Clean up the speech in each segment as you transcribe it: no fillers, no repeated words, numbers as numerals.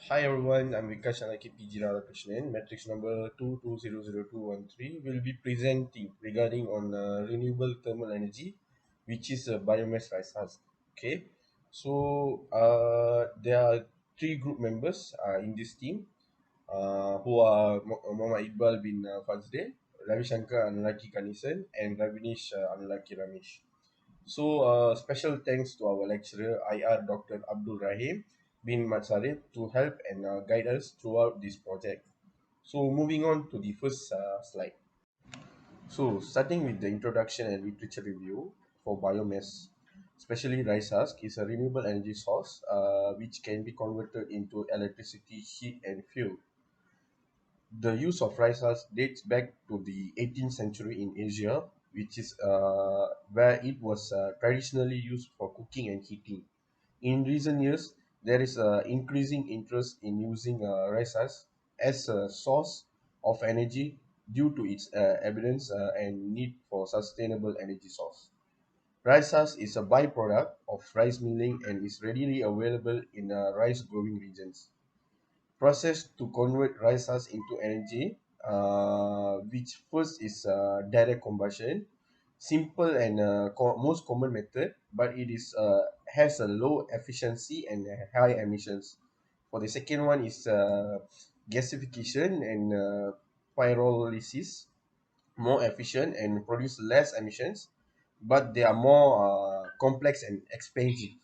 Hi everyone, I'm Vikash Anaki PG Radhakrishnan. Matrix number 22000213 will be presenting regarding on renewable thermal energy, which is a biomass-rice husk. Okay, so there are three group members in this team who are Muhammad Iqbal bin Fazde, Ravi Shankar Anulaki Kanisan, and Ravinish Anulaki Ramesh. So, special thanks to our lecturer, IR Dr. Abdul Rahim bin Matsarif, to help and guide us throughout this project. So, moving on to the first slide. So, starting with the introduction and literature review for biomass, especially rice husk, is a renewable energy source which can be converted into electricity, heat, and fuel. The use of rice husk dates back to the 18th century in Asia, which is where it was traditionally used for cooking and heating. In recent years, there is increasing interest in using rice husk as a source of energy due to its evidence and need for sustainable energy source. Rice husk is a byproduct of rice milling and is readily available in rice growing regions. Process to convert rice husk into energy, which first is direct combustion, simple and most common method, but it is has a low efficiency and high emissions. For the second one is gasification and pyrolysis, more efficient and produce less emissions, but they are more complex and expensive.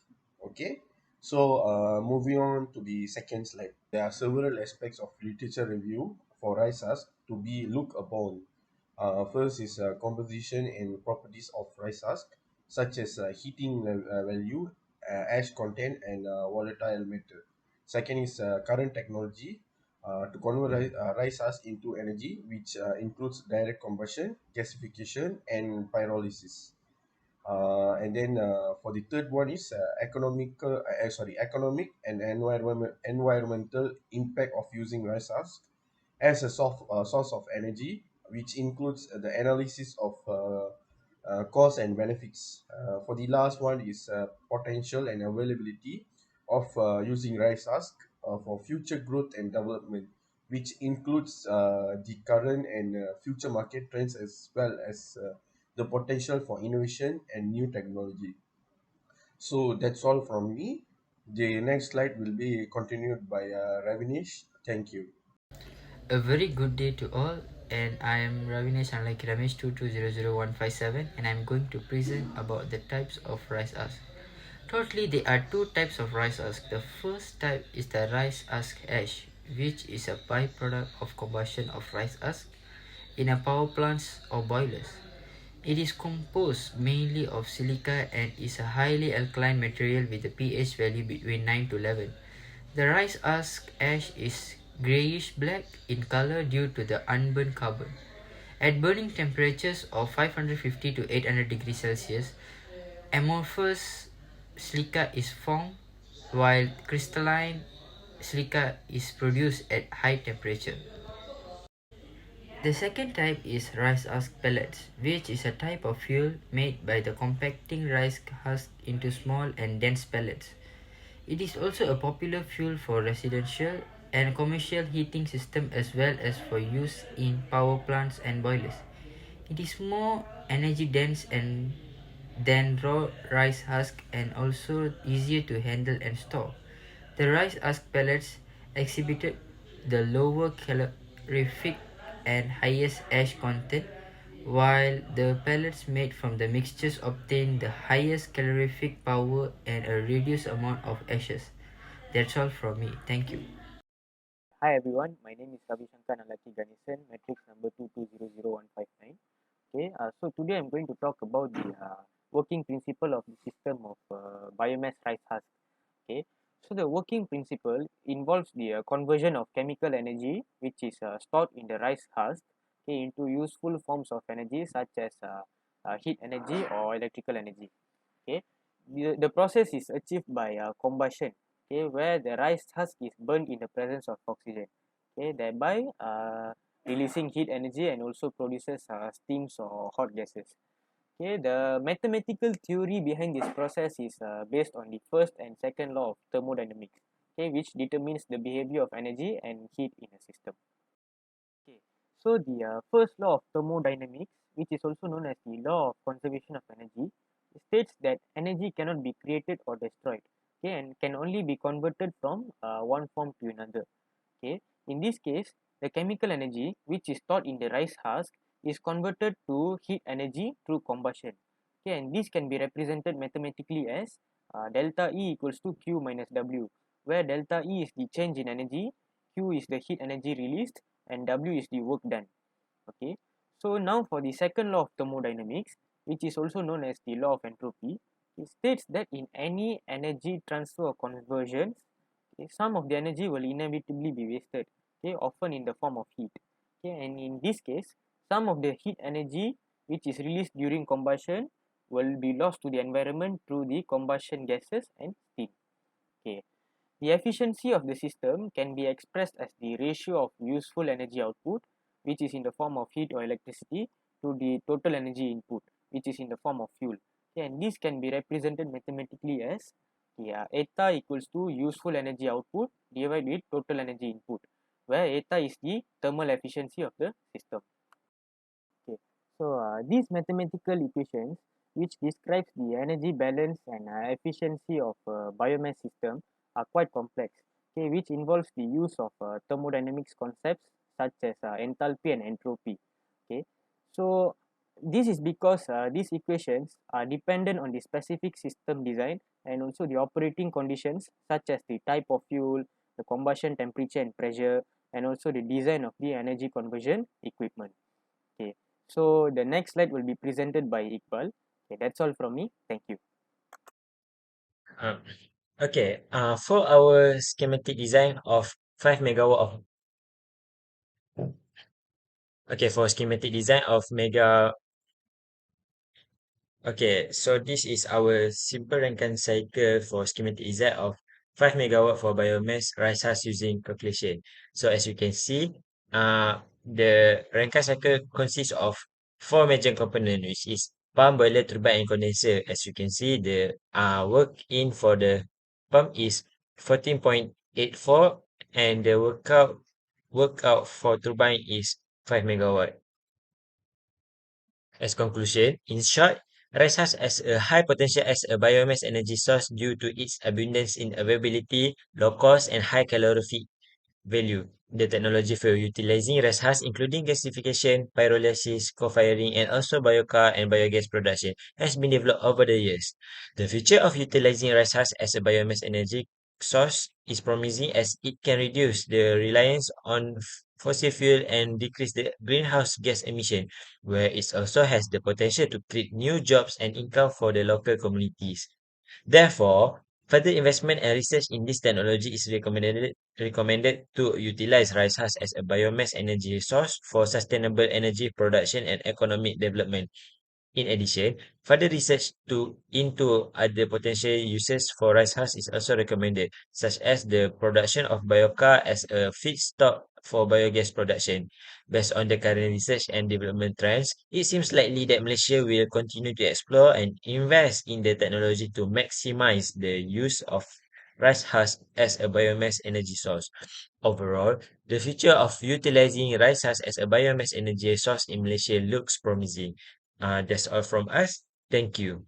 Okay, so moving on to the second slide. There are several aspects of literature review for rice husk to be looked upon. First is composition and properties of rice husk, such as heating value, ash content, and volatile matter. Second is current technology to convert rice husk into energy, which includes direct combustion, gasification, and pyrolysis. And then for the third one is economic and environmental impact of using rice husk as a source of energy, which includes the analysis of costs and benefits. For the last one is potential and availability of using rice husk for future growth and development, which includes the current and future market trends as well as the potential for innovation and new technology. So that's all from me. The next slide will be continued by Ravinish. Thank you. A very good day to all, and I am Ravinesh Anlaki Ramesh 2200157, and I am going to present about the types of rice husk. Totally, there are two types of rice husk. The first type is the rice husk ash, which is a byproduct of combustion of rice husk in a power plants or boilers. It is composed mainly of silica and is a highly alkaline material with a pH value between 9 to 11. The rice husk ash is grayish black in color due to the unburned carbon. At burning temperatures of 550 to 800 degrees Celsius, amorphous silica is formed while crystalline silica is produced at high temperature. The second type is rice husk pellets, which is a type of fuel made by the compacting rice husk into small and dense pellets. It is also a popular fuel for residential and commercial heating system as well as for use in power plants and boilers. It is more energy dense and than raw rice husk and also easier to handle and store. The rice husk pellets exhibited the lower calorific and highest ash content, while the pellets made from the mixtures obtain the highest calorific power and a reduced amount of ashes. That's all from me. Thank you. Hi everyone, my name is Ravi Shankar Nalaki Ganesan, matrix number 2200159. So today I'm going to talk about the working principle of the system of biomass rice husk. Okay, so the working principle involves the conversion of chemical energy, which is stored in the rice husk, okay, into useful forms of energy such as heat energy or electrical energy. Okay, the process is achieved by combustion, okay, where the rice husk is burned in the presence of oxygen, okay, thereby releasing heat energy and also produces steams or hot gases. Okay, the mathematical theory behind this process is based on the first and second law of thermodynamics. okay, which determines the behavior of energy and heat in a system. Okay, so the first law of thermodynamics, which is also known as the law of conservation of energy, states that energy cannot be created or destroyed, okay, and can only be converted from one form to another. Okay, in this case, the chemical energy which is stored in the rice husk is converted to heat energy through combustion. Okay, and this can be represented mathematically as delta E equals to Q minus W, where delta E is the change in energy, Q is the heat energy released, and W is the work done. Okay, so now for the second law of thermodynamics, which is also known as the law of entropy, it states that in any energy transfer or conversion, okay, some of the energy will inevitably be wasted, okay, often in the form of heat. Okay, and in this case, some of the heat energy which is released during combustion will be lost to the environment through the combustion gases and steam. Okay, the efficiency of the system can be expressed as the ratio of useful energy output, which is in the form of heat or electricity, to the total energy input, which is in the form of fuel. Okay, and this can be represented mathematically as eta equals to useful energy output divided with total energy input, where eta is the thermal efficiency of the system. Okay, so these mathematical equations, which describes the energy balance and efficiency of a biomass system, are quite complex. Okay, which involves the use of thermodynamics concepts such as enthalpy and entropy. Okay, so this is because these equations are dependent on the specific system design and also the operating conditions such as the type of fuel, the combustion temperature and pressure, and also the design of the energy conversion equipment. Okay, so the next slide will be presented by Iqbal. Okay, that's all from me. Thank you. Um, okay, for our schematic design of 5 megawatt of, okay, for schematic design of mega, okay, so this is our simple Rankine cycle for schematic design of 5 megawatt for biomass rice husk using calculation. So as you can see, the Rankine cycle consists of four major components, which is pump, boiler, turbine, and condenser. As you can see, the work in for the pump is 14.84, and the workout for turbine is 5 megawatt. As conclusion, in short, rice husk has a high potential as a biomass energy source due to its abundance in availability, low cost, and high calorific value. The technology for utilizing rice husk, including gasification, pyrolysis, co-firing, and also biochar and biogas production, has been developed over the years. The future of utilizing rice husk as a biomass energy source is promising as it can reduce the reliance on fossil fuel and decrease the greenhouse gas emission, where it also has the potential to create new jobs and income for the local communities. Therefore, further investment and research in this technology is recommended to utilize rice husk as a biomass energy source for sustainable energy production and economic development. In addition, further research into other potential uses for rice husk is also recommended, such as the production of biochar as a feedstock for biogas production. Based on the current research and development trends, it seems likely that Malaysia will continue to explore and invest in the technology to maximize the use of rice husk as a biomass energy source. Overall, the future of utilizing rice husk as a biomass energy source in Malaysia looks promising. That's all from us. Thank you.